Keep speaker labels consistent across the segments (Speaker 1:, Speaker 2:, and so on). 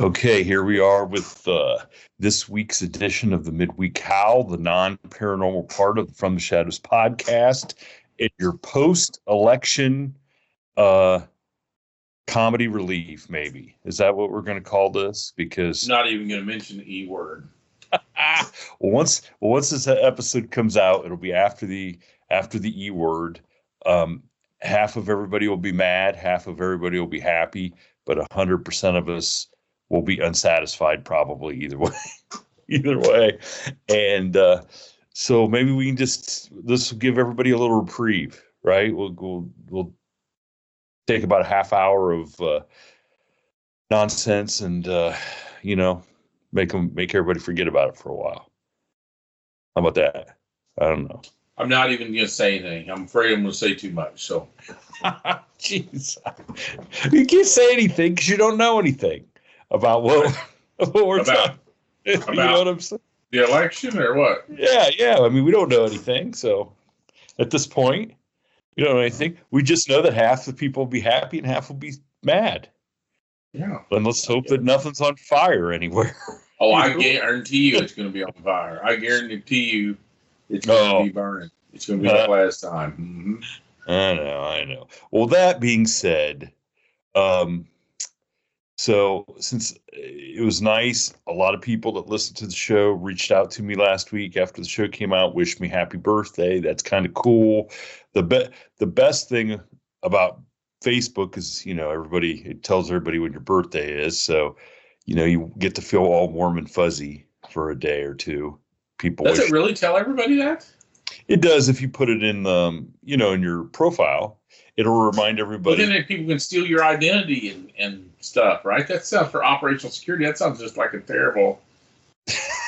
Speaker 1: Okay, here we are with this week's edition of the Midweek Howl, the non-paranormal part of the From the Shadows podcast. It's your post-election uh, comedy relief, maybe. Is that what we're going to call this? Because
Speaker 2: Not even going to mention the E word.
Speaker 1: once this episode comes out, it'll be after the E word. Half of everybody will be mad, half of everybody will be happy, but 100% of us will be unsatisfied probably either way. Either way. And so maybe we can this will give everybody a little reprieve, right? We'll take about a half hour of nonsense and make everybody forget about it for a while. How about that? I don't know.
Speaker 2: I'm not even going to say anything. I'm afraid I'm going to say too much. So,
Speaker 1: jeez, you can't say anything because you don't know anything about what we're talking. You know what I'm saying?
Speaker 2: The election or what?
Speaker 1: Yeah. I mean, we don't know anything. So at this point, we don't know anything. We just know that half the people will be happy and half will be mad.
Speaker 2: Yeah.
Speaker 1: And let's hope that nothing's on fire anywhere.
Speaker 2: Oh, I guarantee you it's going to be on fire. I guarantee you it's going to be burning. It's going to be like last time. Mm-hmm.
Speaker 1: I know. Well, that being said, so since it was nice, a lot of people that listened to the show reached out to me last week after the show came out, wished me happy birthday. That's kind of cool. The best thing about Facebook is, it tells everybody when your birthday is. So, you get to feel all warm and fuzzy for a day or two.
Speaker 2: Does it really tell everybody that?
Speaker 1: It does if you put it in in your profile. It'll remind everybody.
Speaker 2: But then people can steal your identity and stuff, right? That sounds for operational security. That sounds just like a terrible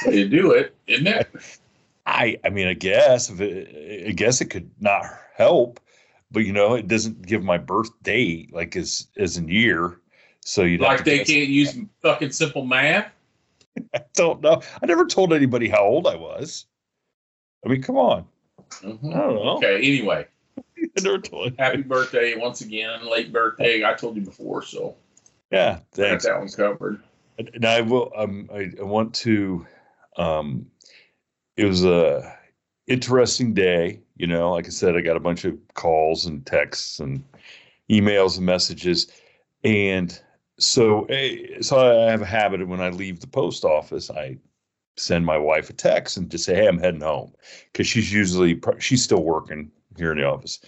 Speaker 2: way to do it, isn't it?
Speaker 1: I mean, I guess it could not help, but it doesn't give my birth date like as in year. So you
Speaker 2: like they can't use fucking simple math.
Speaker 1: I don't know. I never told anybody how old I was. I mean, come on.
Speaker 2: Mm-hmm.
Speaker 1: I don't know.
Speaker 2: Okay. Anyway.
Speaker 1: Happy
Speaker 2: birthday once again, late birthday. I told you before, so
Speaker 1: yeah, thanks.
Speaker 2: That one's covered.
Speaker 1: And I will. I want to. It was a interesting day. Like I said, I got a bunch of calls and texts and emails and messages, and so I have a habit of when I leave the post office, I send my wife a text and just say, "Hey, I'm heading home," because she's still working here in the office.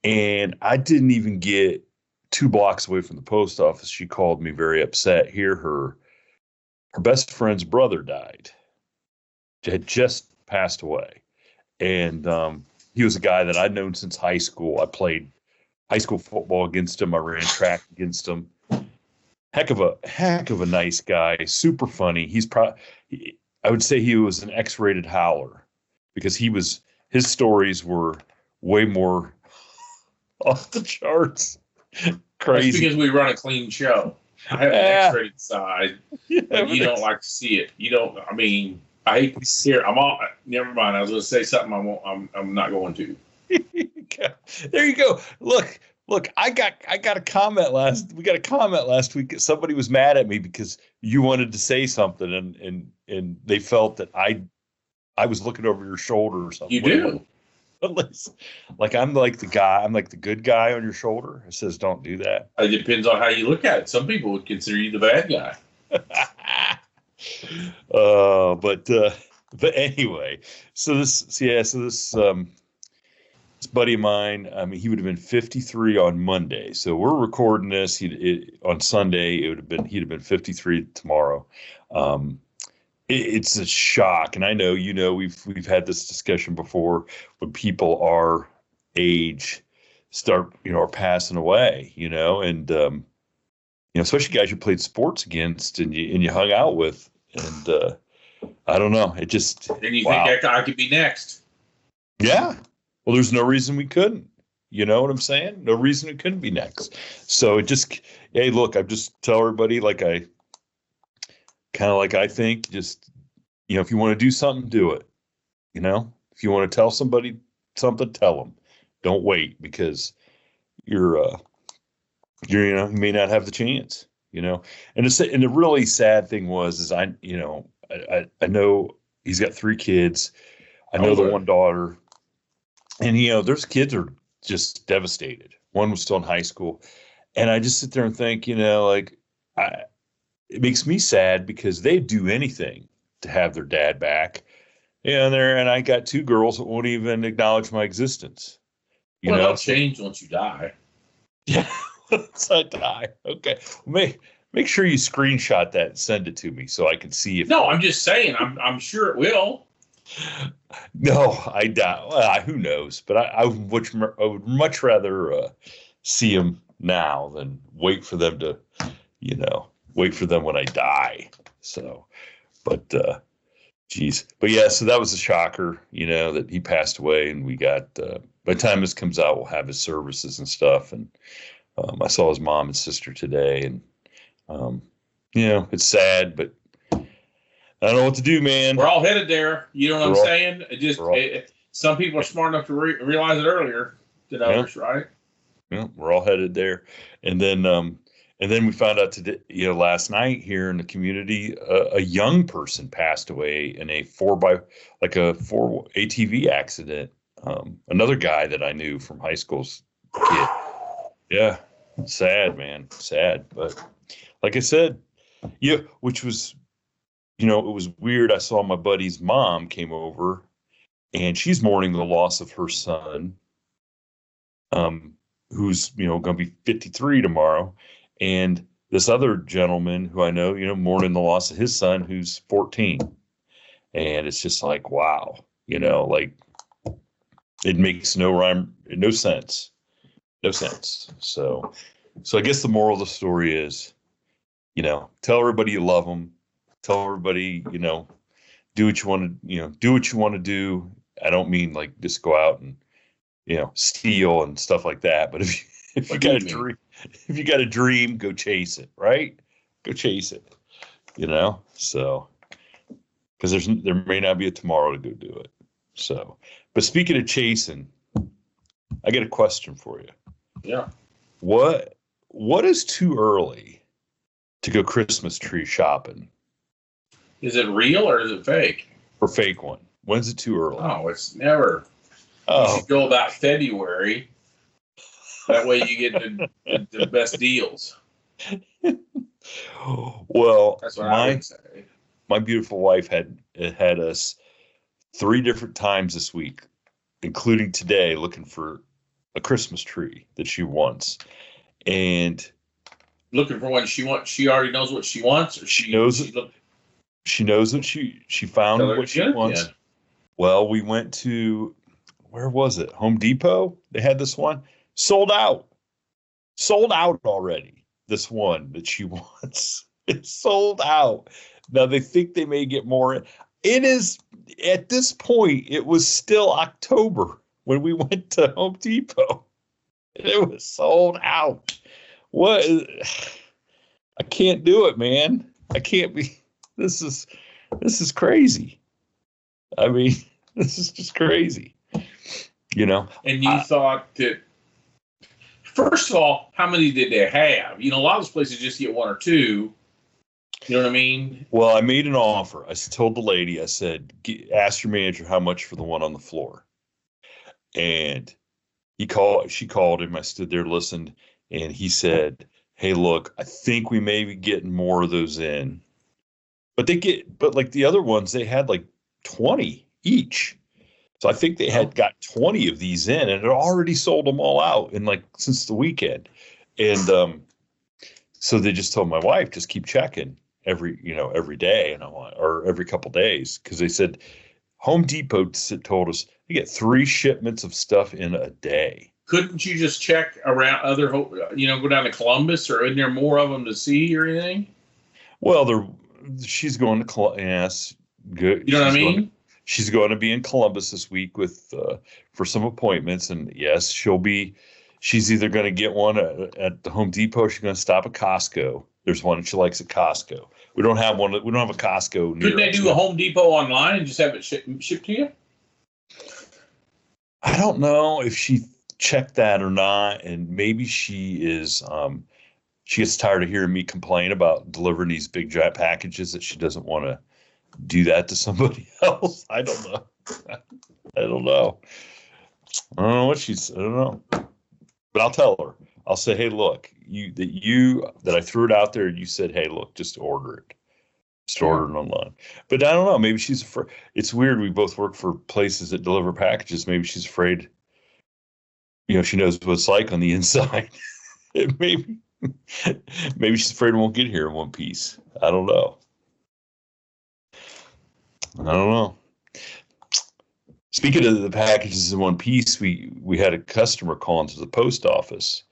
Speaker 1: And I didn't even get 2 blocks away from the post office. She called me very upset. Here, her best friend's brother died. He had just passed away. And he was a guy that I'd known since high school. I played high school football against him. I ran track against him. Heck of a nice guy. Super funny. I would say he was an X-rated Howler because his stories were way more off the charts. Crazy.
Speaker 2: That's because we run a clean show. I have an X-rated side, but you don't like to see it. You don't. I mean, I hate to see it. Never mind. I was going to say something. I'm not going to.
Speaker 1: There you go. Look. I got a comment we got a comment last week. Somebody was mad at me because you wanted to say something, and they felt that I was looking over your shoulder or something.
Speaker 2: You do.
Speaker 1: Like I'm like the good guy on your shoulder. It says don't do that.
Speaker 2: It depends on how you look at it. Some people would consider you the bad guy.
Speaker 1: But anyway, this buddy of mine, I mean, he would have been 53 on Monday. So we're recording this on Sunday. He'd have been 53 tomorrow. It's a shock, and I know we've had this discussion before. When people our age are passing away, and especially guys you played sports against and you hung out with, and I don't know, it just.
Speaker 2: Then you think that guy could be next?
Speaker 1: Yeah. Well, there's no reason we couldn't. You know what I'm saying? No reason it couldn't be next. So hey, look, I just tell everybody I think, just, if you want to do something, do it. If you want to tell somebody something, tell them. Don't wait because you may not have the chance. And the really sad thing is I know he's got 3 kids. I know the one daughter, and those kids are just devastated. One was still in high school, and I just sit there and think, like, it makes me sad because they'd do anything to have their dad back. And I got 2 girls that won't even acknowledge my existence.
Speaker 2: That'll change once you die.
Speaker 1: Yeah, once I die. Okay, make sure you screenshot that and send it to me so I can see if.
Speaker 2: No, I'm just saying. I'm sure it will.
Speaker 1: No, I doubt. Well, who knows? But I would much rather see them now than wait for them to, wait for them when I die. So, but geez, but yeah. So that was a shocker, that he passed away, and we got. By the time this comes out, we'll have his services and stuff. And I saw his mom and sister today, and it's sad, but I don't know what to do, man.
Speaker 2: We're all headed there. You know what I'm saying? Some people are smart enough to realize it earlier than others, right?
Speaker 1: Yeah, we're all headed there. And then we found out today, last night here in the community, a young person passed away in a 4 ATV accident. Another guy that I knew from high school's kid. Yeah, sad, man, sad. But like I said, which was, it was weird. I saw my buddy's mom came over, and she's mourning the loss of her son, who's, going to be 53 tomorrow. And this other gentleman who I know, mourning the loss of his son, who's 14. And it's just like, wow, like it makes no sense. No sense. So I guess the moral of the story is, tell everybody you love them. Tell everybody, do what you want to, do what you want to do. I don't mean like just go out and, steal and stuff like that. But if you got a dream, go chase it, right? Go chase it, so, because there may not be a tomorrow to go do it. So, but speaking of chasing, I got a question for you.
Speaker 2: Yeah.
Speaker 1: What is too early to go Christmas tree shopping?
Speaker 2: Is it real or is it fake?
Speaker 1: Or fake one? When's it too early?
Speaker 2: Oh, it's never.
Speaker 1: Oh.
Speaker 2: You should go about February. That way you get the best deals.
Speaker 1: Well,
Speaker 2: that's what I would say.
Speaker 1: My beautiful wife had us 3 different times this week, including today, looking for a Christmas tree that she wants. And
Speaker 2: looking for one she wants. She already knows what she wants, or
Speaker 1: she knows she knows what she found what she wants. Yeah. Well, we went to, where was it? Home Depot. They had this one sold out already. This one that she wants, it's sold out. Now they think they may get more. It is, at this point, it was still October when we went to Home Depot. It was sold out. What? I can't do it, man. I can't be. This is crazy. I mean, this is just crazy.
Speaker 2: And you thought that, first of all, how many did they have? A lot of those places just get 1 or 2. You know what I mean?
Speaker 1: Well, I made an offer. I told the lady, I said, ask your manager how much for the one on the floor. And she called him. I stood there, listened, and he said, hey, look, I think we may be getting more of those in. But like the other ones, they had like 20 each. So I think they had got 20 of these in, and it already sold them all out since the weekend. And so they just told my wife, just keep checking every day, and or every couple days, because they said Home Depot told us they get 3 shipments of stuff in a day.
Speaker 2: Couldn't you just check around other, go down to Columbus, or isn't there more of them to see or anything?
Speaker 1: Well, she's going to Columbus. Yes, good.
Speaker 2: You know what I mean?
Speaker 1: She's going to be in Columbus this week for some appointments, and yes, she's either going to get one at the Home Depot, or she's going to stop at Costco. There's one that she likes at Costco. We don't have one. We don't have a Costco near.
Speaker 2: Couldn't they do a Home Depot online and just have it shipped to you?
Speaker 1: I don't know if she checked that or not, and maybe she is she gets tired of hearing me complain about delivering these big giant packages that she doesn't want to do that to somebody else. I don't know. I don't know. I don't know what she's. I don't know. But I'll tell her. I'll say, hey, look, that I threw it out there, and you said, hey, look, just order it. Just order it online. But I don't know. Maybe she's afraid. It's weird. We both work for places that deliver packages. Maybe she's afraid. She knows what it's like on the inside. maybe, maybe she's afraid it won't get here in one piece. I don't know. Speaking of the packages in one piece, we had a customer call into the post office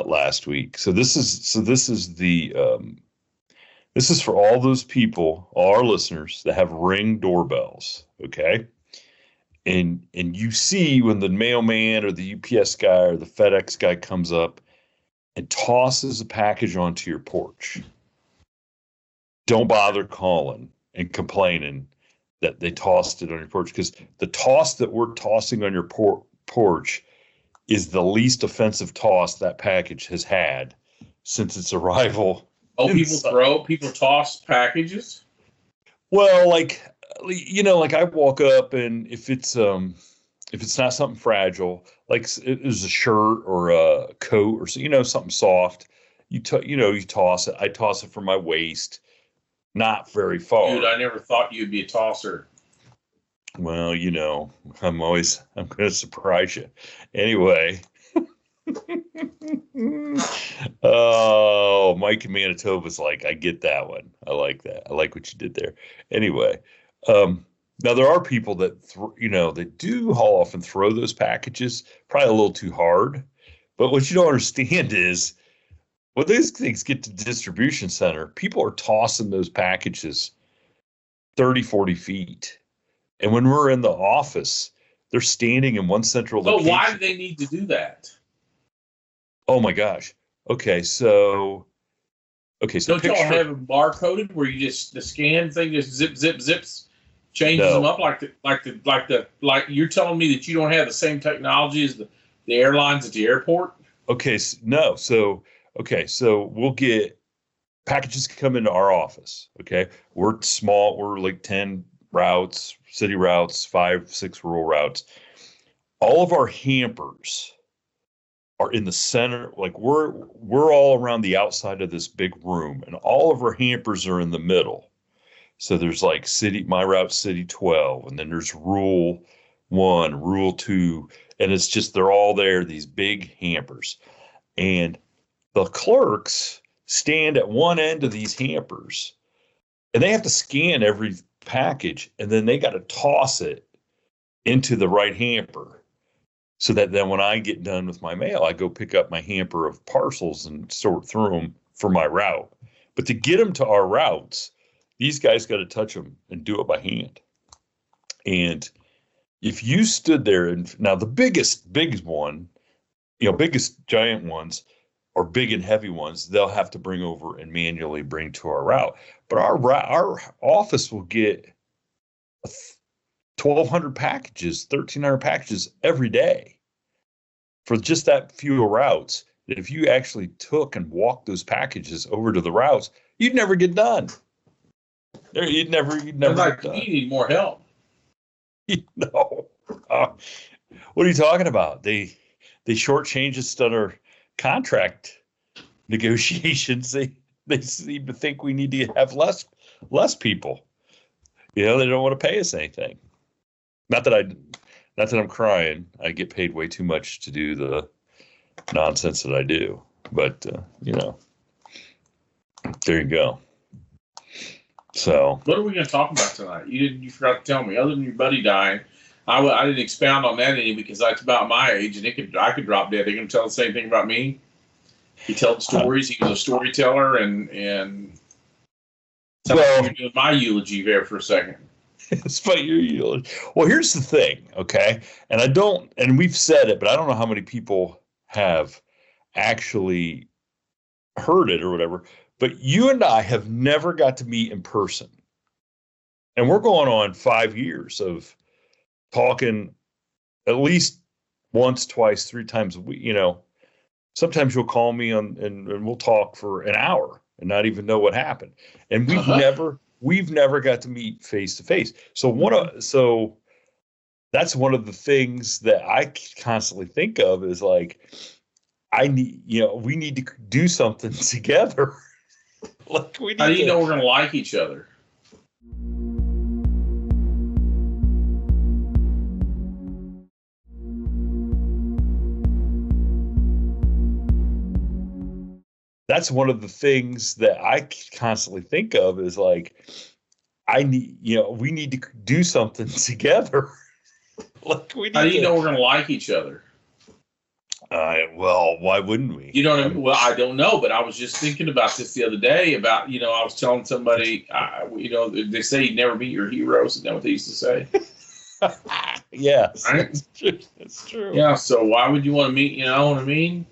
Speaker 1: last week. So this is for all those people, all our listeners that have Ring doorbells. Okay. And you see when the mailman or the UPS guy or the FedEx guy comes up and tosses a package onto your porch, don't bother calling and complaining that they tossed it on your porch, because the toss that we're tossing on your porch is the least offensive toss that package has had since its arrival.
Speaker 2: Oh, people toss packages?
Speaker 1: Well, like I walk up, and if it's not something fragile, like it was a shirt or a coat or something soft, you toss it. I toss it from my waist, not very far.
Speaker 2: Dude, I never thought you'd be a tosser.
Speaker 1: Well, I'm going to surprise you. Anyway. Oh, Mike in Manitoba's like, I get that one. I like that. I like what you did there. Anyway, now there are people that, they do haul off and throw those packages, probably a little too hard. But what you don't understand is when those things get to the distribution center, people are tossing those packages 30, 40 feet. And when we're in the office, they're standing in one central location.
Speaker 2: So why do they need to do that?
Speaker 1: Oh my gosh. Okay, so
Speaker 2: don't y'all have them barcoded where you just the scan thing just zips changes them up like you're telling me that you don't have the same technology as the airlines at the airport?
Speaker 1: Okay, no. So we'll get packages come into our office. Okay, we're small. We're like 10 routes, city routes, 5, 6 rural routes. All of our hampers are in the center. Like we're all around the outside of this big room, and all of our hampers are in the middle. So there's like my route, city 12, and then there's rural 1, rural 2, and it's just they're all there. These big hampers, and the clerks stand at one end of these hampers, and they have to scan every package, and then they got to toss it into the right hamper. So that then when I get done with my mail, I go pick up my hamper of parcels and sort through them for my route. But to get them to our routes, these guys got to touch them and do it by hand. And if you stood there, and now the biggest one, biggest giant ones or big and heavy ones, they'll have to bring over and manually bring to our route. But our office will get 1,200 packages, 1,300 packages every day for just that few routes. That if you actually took and walked those packages over to the routes, you'd never get done. You'd never get done.
Speaker 2: You need more help.
Speaker 1: No. What are you talking about? They shortchange us on our contract negotiations. They seem to think we need to have less people. They don't want to pay us anything. Not that I'm crying. I get paid way too much to do the nonsense that I do. But there you go. So
Speaker 2: what are we going to talk about tonight? You forgot to tell me. Other than your buddy dying, I didn't expound on that any because that's about my age, and I could drop dead. They're going to tell the same thing about me. He tells stories. He was a storyteller, and you're doing my eulogy there for a second.
Speaker 1: It's about your eulogy. Well, here's the thing, okay? And we've said it, but I don't know how many people have actually heard it or whatever. But you and I have never got to meet in person. And we're going on 5 years of talking at least once, twice, 3 times a week, sometimes you'll call me and we'll talk for an hour and not even know what happened. And we've never got to meet face to face. So that's one of the things that I constantly think of is like, we need to do something together. Like we need
Speaker 2: How do you know we're going to like each other?
Speaker 1: That's one of the things that I constantly think of is like, we need to do something together. Like we need
Speaker 2: How do you know we're going to like each other?
Speaker 1: Well, why wouldn't we?
Speaker 2: You know what I mean? Well, I don't know, but I was just thinking about this the other day about, I was telling somebody, they say you never meet your heroes. Isn't that what they used to say?
Speaker 1: Yes.
Speaker 2: Right?
Speaker 1: That's true.
Speaker 2: Yeah. So why would you want to meet, you know what I mean?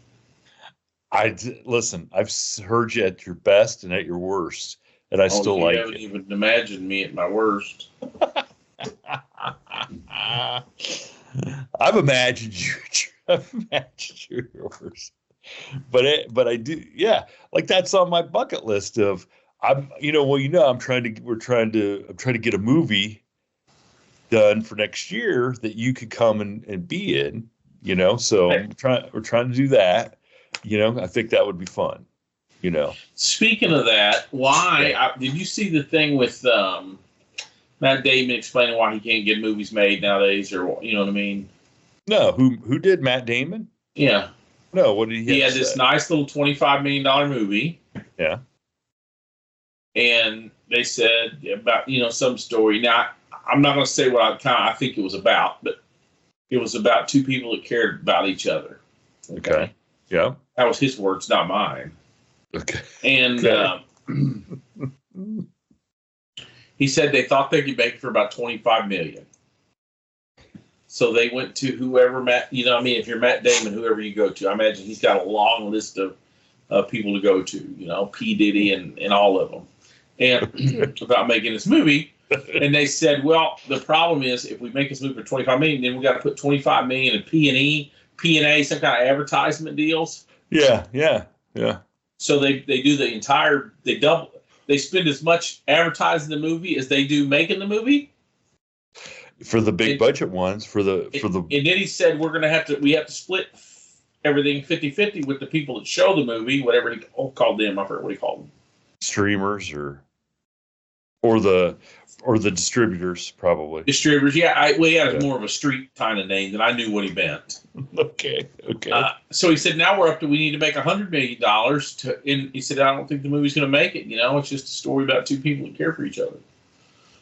Speaker 1: Listen, I've heard you at your best and at your worst, and I still like
Speaker 2: you haven't even imagined me at my worst.
Speaker 1: I've imagined you. I've imagined you at your worst, but I do, yeah. Like that's on my bucket list of I'm trying to get a movie done for next year that you could come and be in. So we're trying to do that. I think that would be fun.
Speaker 2: Speaking of that, did you see the thing with Matt Damon explaining why he can't get movies made nowadays, or you know what I mean?
Speaker 1: No, who did Matt Damon?
Speaker 2: Yeah.
Speaker 1: No, what did
Speaker 2: he had this nice little $25 million movie.
Speaker 1: Yeah.
Speaker 2: And they said about, some story. Now, I'm not going to say what I think it was about, but it was about two people that cared about each other.
Speaker 1: Okay. Yeah.
Speaker 2: That was his words, not mine.
Speaker 1: Okay.
Speaker 2: And he said they thought they could make it for about $25 million. So they went to whoever if you're Matt Damon, whoever you go to, I imagine he's got a long list of people to go to, P. Diddy and all of them, and about making this movie. And they said, well, the problem is if we make this movie for $25 million, then we got to put $25 million in P&A, some kind of advertisement deals.
Speaker 1: Yeah.
Speaker 2: So they do they spend as much advertising the movie as they do making the movie.
Speaker 1: For the big budget ones, and
Speaker 2: then he said we have to split everything 50-50 with the people that show the movie, whatever he called them. I forget what he called them.
Speaker 1: Streamers or the distributors, probably.
Speaker 2: Distributors, yeah. He had more of a street kind of name than I knew what he meant.
Speaker 1: Okay.
Speaker 2: So he said, now we need to make $100 million and he said, I don't think the movie's going to make it. It's just a story about two people that care for each other.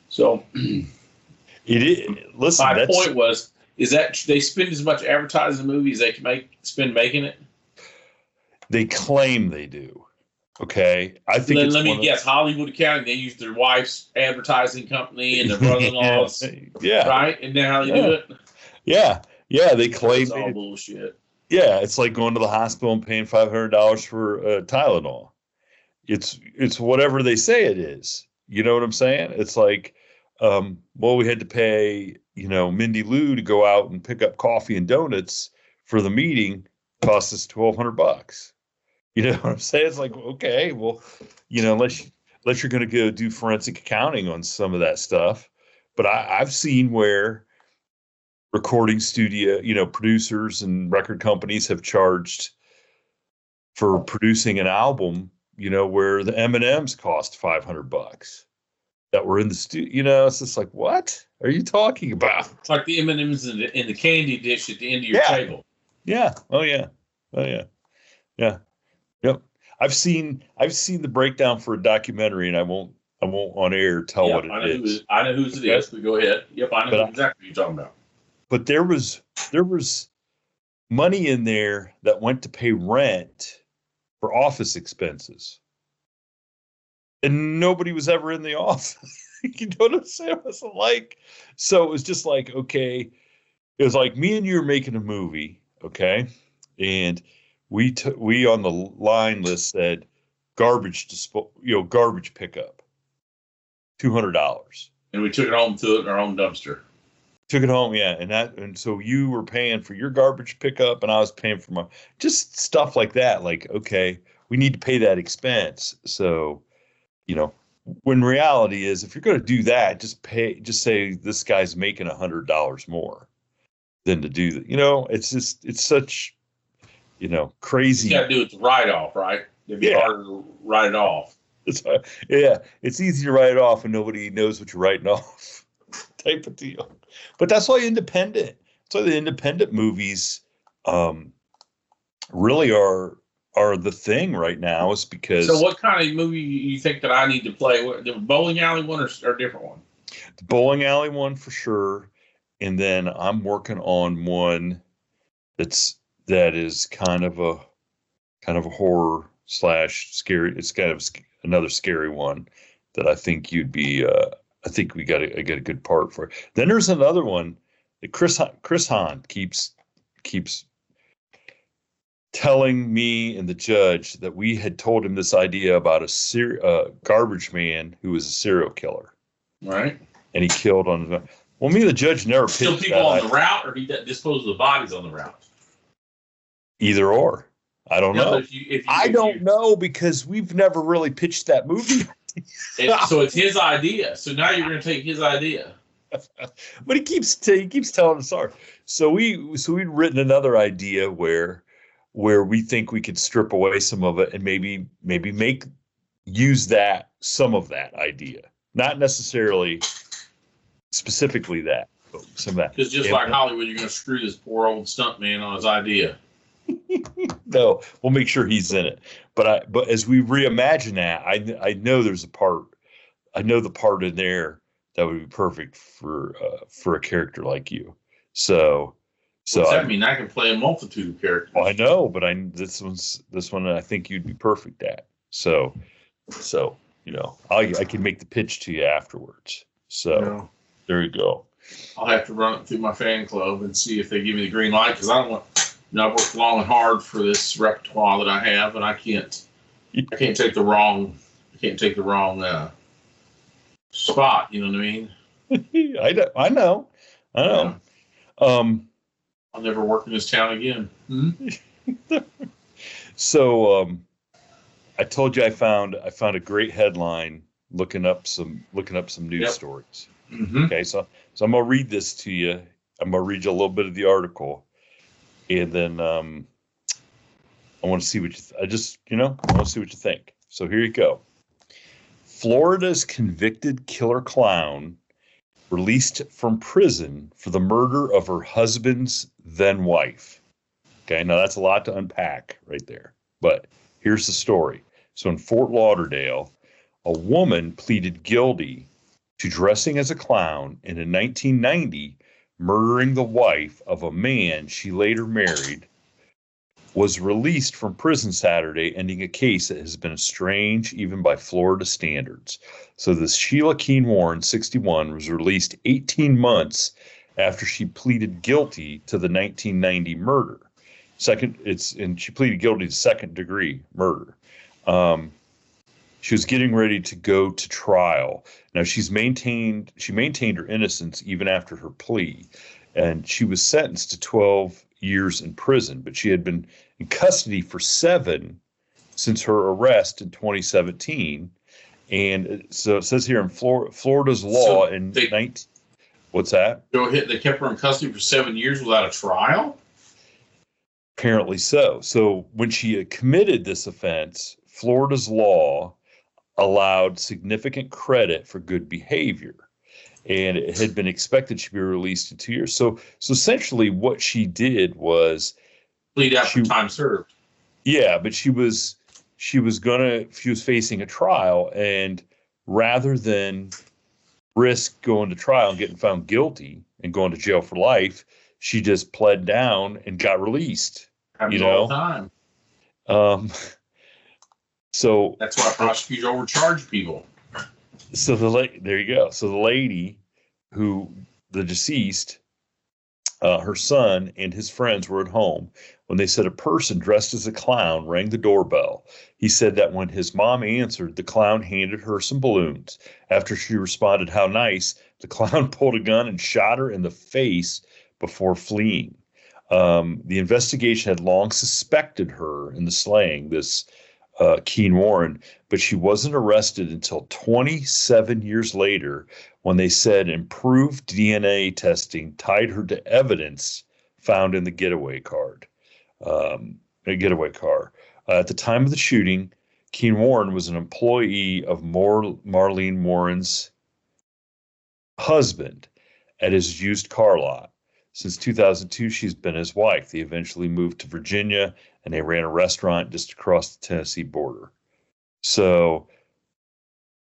Speaker 2: So
Speaker 1: it is. Listen,
Speaker 2: my point is that they spend as much advertising the movie as they can spend making it.
Speaker 1: They claim they do. Okay, I think.
Speaker 2: Then let me guess. Hollywood Accounting. They use their wife's advertising company and their brother-in-law's.
Speaker 1: Yeah.
Speaker 2: Right, and then how they do it.
Speaker 1: Yeah. They claim
Speaker 2: it's all bullshit.
Speaker 1: Yeah, it's like going to the hospital and paying $500 for Tylenol. It's whatever they say it is. You know what I'm saying? It's like, we had to pay, Mindy Lou to go out and pick up coffee and donuts for the meeting. Cost us $1,200. You know what I'm saying? It's like, okay, well, unless you're going to go do forensic accounting on some of that stuff. But I've seen where recording studio, producers and record companies have charged for producing an album, where the M&Ms cost $500 that were in the studio. It's just like, what are you talking about?
Speaker 2: It's like the M&Ms in the candy dish at the end of your table.
Speaker 1: Yeah. Oh yeah. Yeah. Yep. I've seen the breakdown for a documentary, and I won't on air tell what it is.
Speaker 2: I know whose it is, but go ahead. Yep, I know exactly what you're talking about.
Speaker 1: But there was money in there that went to pay rent for office expenses. And nobody was ever in the office. You know what I'm saying? It was like, so it was just like, okay, it was like me and you are making a movie, okay? And we on the line list said garbage pickup, $200.
Speaker 2: And we took it home to it in our own dumpster.
Speaker 1: Took it home, yeah, and so you were paying for your garbage pickup, and I was paying for my just stuff like that. Like, okay, we need to pay that expense. So, you know, when reality is, if you're going to do that, just say this guy's making $100 more than to do that. It's such,
Speaker 2: You got
Speaker 1: crazy.
Speaker 2: to do it to write off, right? It'd be
Speaker 1: Yeah,
Speaker 2: harder to write it off.
Speaker 1: yeah, it's easy to write it off, and nobody knows what you're writing off, type of deal. But that's why independent. That's why the independent movies um, really are the thing right now. Is
Speaker 2: So,
Speaker 1: because
Speaker 2: what kind of movie you think that I need to play? The bowling alley one or a different one?
Speaker 1: the bowling alley one for sure, and then I'm working on one that is kind of a horror slash scary. It's kind of another scary one that I think you'd be. I think we got to get a good part for it. Then there's another one that Chris Hahn keeps telling me and the judge that we had told him this idea about a garbage man who was a serial killer,
Speaker 2: Right.
Speaker 1: and he killed on. Well, me and the judge never
Speaker 2: Kill
Speaker 1: pitched
Speaker 2: people
Speaker 1: that.
Speaker 2: on the route, or he disposes of bodies on the route.
Speaker 1: Either or. I don't
Speaker 2: Yeah,
Speaker 1: know.
Speaker 2: but if
Speaker 1: I don't know because we've never really pitched that movie.
Speaker 2: so it's his idea. So now you're going to take his idea.
Speaker 1: But he keeps telling us sorry. So we'd written another idea where we think we could strip away some of it and maybe use some of that idea, not necessarily specifically that, but some of that.
Speaker 2: Because just like Hollywood, you're going to screw this poor old stuntman on his idea.
Speaker 1: No, we'll make sure he's in it. But as we reimagine that, I know there's a part. I know the part in there that would be perfect for a character like you. So
Speaker 2: What's that mean? I can play a multitude of characters.
Speaker 1: Well, I know, but this one I think you'd be perfect at. So I can make the pitch to you afterwards. So There you go.
Speaker 2: I'll have to run it through my fan club and see if they give me the green light, because I don't want. I've worked long and hard for this repertoire that I have, and I can't take the wrong spot. You know what I mean?
Speaker 1: I know.
Speaker 2: Yeah. I'll never work in this town again.
Speaker 1: So I told you I found a great headline looking up some news stories.
Speaker 2: Mm-hmm.
Speaker 1: Okay, so I'm gonna read this to you. I'm gonna read you a little bit of the article, and then I want to see what I want to see what you think. So here you go. Florida's convicted killer clown released from prison for the murder of her husband's then wife. Okay, now that's a lot to unpack right there, but here's the story. So in Fort Lauderdale, a woman pleaded guilty to dressing as a clown and in 1990 murdering the wife of a man she later married, was released from prison Saturday, ending a case that has been estranged even by Florida standards. So this Sheila Keen Warren, 61, was released 18 months after she pleaded guilty to the 1990 murder. She pleaded guilty to second-degree murder. She was getting ready to go to trial. Now she maintained her innocence even after her plea, and she was sentenced to 12 years in prison, but she had been in custody for 7 since her arrest in 2017. And so it says here in Florida's law what's that?
Speaker 2: They kept her in custody for 7 years without a trial?
Speaker 1: Apparently so. So when she had committed this offense, Florida's law allowed significant credit for good behavior, and it had been expected she'd be released in 2 years. So essentially what she did was
Speaker 2: plead after time served.
Speaker 1: Yeah, but she was facing a trial, and rather than risk going to trial and getting found guilty and going to jail for life, she just pled down and got released.
Speaker 2: Happens all the time.
Speaker 1: So
Speaker 2: that's why prosecutors overcharge people.
Speaker 1: So there you go. So the lady the deceased, her son and his friends were at home when they said a person dressed as a clown rang the doorbell. He said that when his mom answered, the clown handed her some balloons. After she responded, "How nice," The clown pulled a gun and shot her in the face before fleeing. The investigation had long suspected her in the slaying, this Keen Warren, but she wasn't arrested until 27 years later when they said improved DNA testing tied her to evidence found in the getaway car. At the time of the shooting, Keen Warren was an employee of Marlene Warren's husband at his used car lot. Since 2002, she's been his wife. They eventually moved to Virginia, and they ran a restaurant just across the Tennessee border. So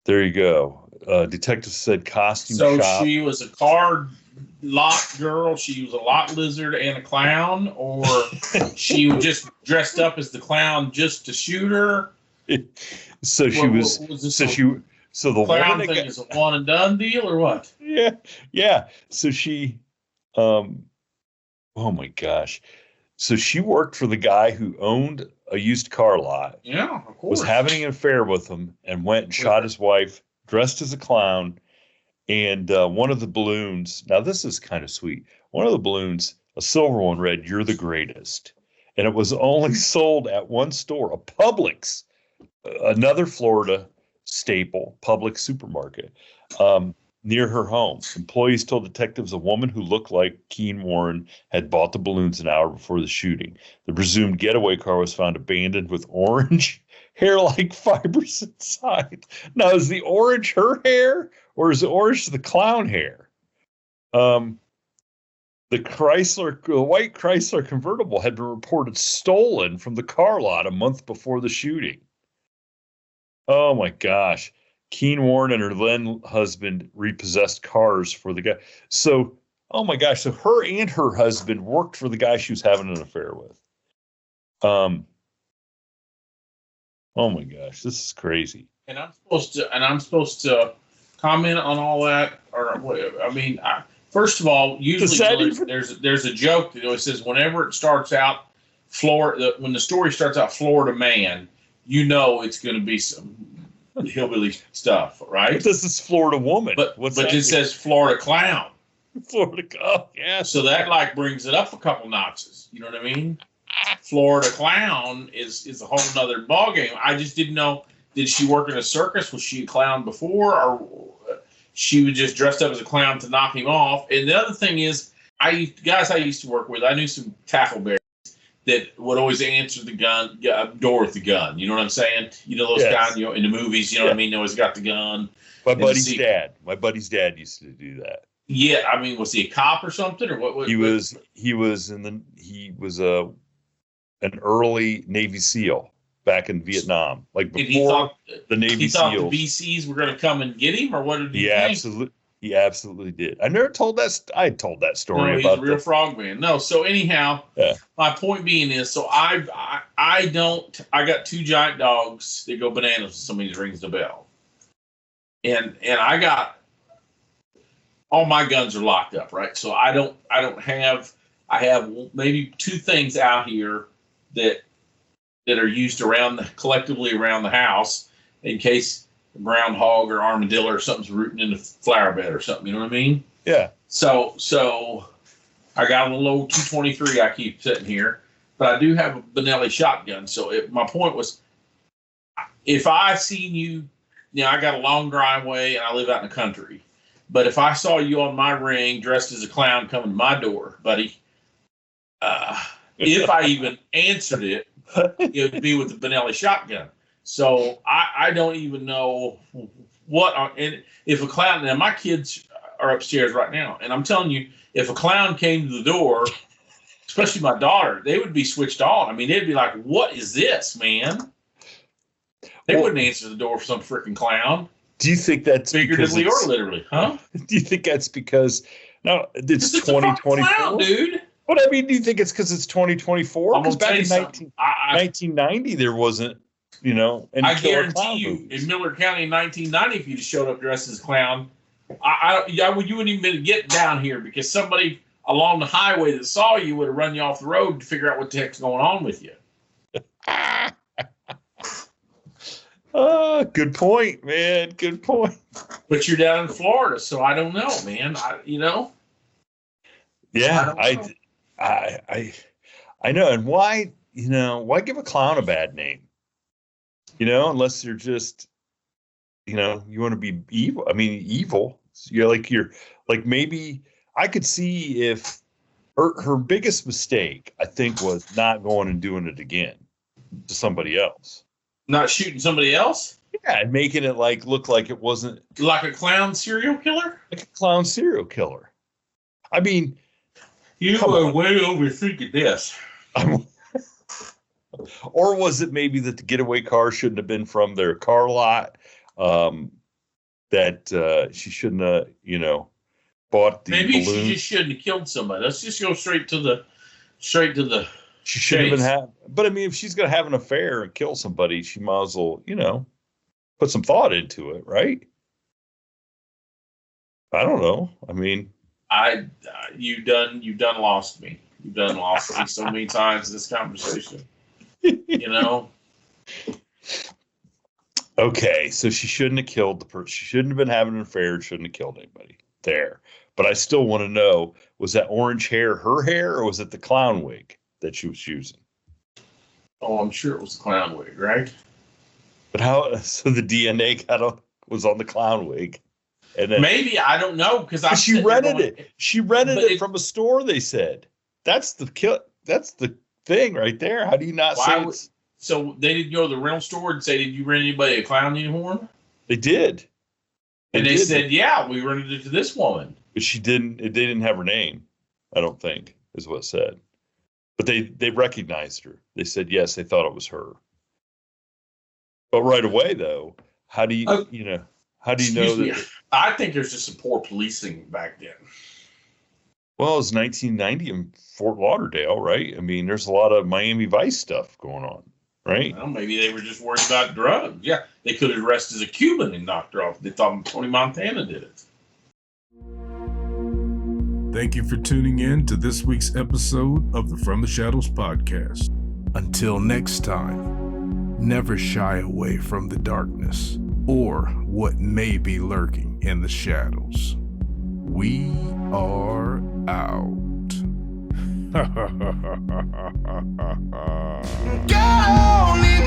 Speaker 1: there you go. Detectives said costume shop.
Speaker 2: So she was a car lot girl. She was a lot lizard and a clown, or she was just dressed up as the clown just to shoot her.
Speaker 1: So she was. So the
Speaker 2: clown thing is a one and done deal, or what?
Speaker 1: Yeah. So she. Oh my gosh. So she worked for the guy who owned a used car lot.
Speaker 2: Yeah, of course.
Speaker 1: Was having an affair with him and went and shot his wife, dressed as a clown. And one of the balloons, now this is kind of sweet. One of the balloons, a silver one, read, "You're the greatest." And it was only sold at one store, a Publix, another Florida staple, Publix supermarket. Near her home. Employees told detectives a woman who looked like Keen Warren had bought the balloons an hour before the shooting. The presumed getaway car was found abandoned with orange hair-like fibers inside. Now, is the orange her hair, or is the orange the clown hair? The white Chrysler convertible had been reported stolen from the car lot a month before the shooting. Oh my gosh. Keen Warren and her then husband repossessed cars for the guy. So, oh my gosh. So her and her husband worked for the guy she was having an affair with. Oh my gosh, this is crazy.
Speaker 2: And I'm supposed to comment on all that, or I mean, first of all, usually there's a joke that always says whenever it starts out when the story starts out Florida man, you know it's going to be some hillbilly stuff, right?
Speaker 1: But this is Florida woman.
Speaker 2: But it says Florida clown.
Speaker 1: Florida, oh yeah.
Speaker 2: So that like brings it up a couple notches. You know what I mean? Florida clown is a whole nother ballgame. I just didn't know. Did she work in a circus? Was she a clown before, or she was just dressed up as a clown to knock him off? And the other thing is, guys I used to work with, I knew some tackleberries that would always answer the door with the gun. You know what I'm saying? You know those guys, in the movies. You know what I mean? They always got the gun.
Speaker 1: My buddy's dad used to do that.
Speaker 2: Yeah, I mean, was he a cop or something, or what?
Speaker 1: He was an early Navy SEAL back in Vietnam, like before the Navy SEALs.
Speaker 2: He thought the VCs were going to come and get him, or what did he think?
Speaker 1: He absolutely did. I never told that. I told that story.
Speaker 2: No, he's a real frogman. No, so anyhow, my point being is, so I got two giant dogs that go bananas when somebody rings the bell, and I all my guns are locked up, right? So I have maybe two things out here that are used collectively around the house in case a groundhog or armadillo or something's rooting in the flower bed or something. You know what I mean?
Speaker 1: Yeah.
Speaker 2: So I got a little old 223 I keep sitting here, but I do have a Benelli shotgun. So my point was, if I seen you, I got a long driveway and I live out in the country, but if I saw you on my ring dressed as a clown coming to my door, buddy, if I even answered it, it would be with the Benelli shotgun. So I don't even know and if a clown, now my kids are upstairs right now, and I'm telling you, if a clown came to the door, especially my daughter, they would be switched on. I mean, they'd be like, "What is this, man?" They wouldn't answer the door for some freaking clown.
Speaker 1: Do you think that's
Speaker 2: figuratively or literally? Huh?
Speaker 1: Do you think that's because it's 2024,
Speaker 2: dude?
Speaker 1: But I mean, do you think it's because it's 2024? Because back in 1990, there wasn't, any
Speaker 2: I guarantee you, in Miller County in 1990, if you just showed up dressed as a clown, you wouldn't even be getting down here because somebody along the highway that saw you would have run you off the road to figure out what the heck's going on with you.
Speaker 1: Good point, man. Good point.
Speaker 2: But you're down in Florida, so I don't know, man.
Speaker 1: Yeah,
Speaker 2: I don't know.
Speaker 1: I know. And why, why give a clown a bad name? Unless you're just, you want to be evil. I mean, evil. You're like maybe I could see if her biggest mistake, I think, was not going and doing it again to somebody else.
Speaker 2: Not shooting somebody else?
Speaker 1: Yeah, and making it look like it wasn't
Speaker 2: like a clown serial killer.
Speaker 1: Like a clown serial killer. I mean,
Speaker 2: you are way overthinking this.
Speaker 1: Or was it maybe that the getaway car shouldn't have been from their car lot? That she shouldn't have, bought the
Speaker 2: maybe
Speaker 1: balloon.
Speaker 2: She just shouldn't have killed somebody. Let's just go straight to the.
Speaker 1: She shouldn't have been but I mean, if she's gonna have an affair and kill somebody, she might as well, put some thought into it, right? I don't know. I mean,
Speaker 2: you done lost me. You've done lost me so many times in this conversation.
Speaker 1: Okay, so she shouldn't have killed the person. She shouldn't have been having an affair. Shouldn't have killed anybody there. But I still want to know: was that orange hair her hair, or was it the clown wig that she was using?
Speaker 2: Oh, I'm sure it was the clown wig, right?
Speaker 1: But how? So the DNA was on the clown wig, and then
Speaker 2: maybe I don't know because
Speaker 1: she rented it. She rented it from a store. They said that's the thing right there. How do you not say it's?
Speaker 2: So they didn't go to the rental store and say, "Did you rent anybody a clown uniform?"
Speaker 1: They did,
Speaker 2: and they said, "Yeah, we rented it to this woman."
Speaker 1: But she didn't. They didn't have her name. I don't think is what it said. But they recognized her. They said yes. They thought it was her. But right away, though, how do you know that?
Speaker 2: I think there's just some poor policing back then.
Speaker 1: Well, it was 1990 in Fort Lauderdale, right? I mean, there's a lot of Miami Vice stuff going on, right?
Speaker 2: Well, maybe they were just worried about drugs. Yeah, they could have arrested a Cuban and knocked her off. They thought Tony Montana did it.
Speaker 3: Thank you for tuning in to this week's episode of the From the Shadows podcast. Until next time, never shy away from the darkness or what may be lurking in the shadows. We are out.
Speaker 4: God only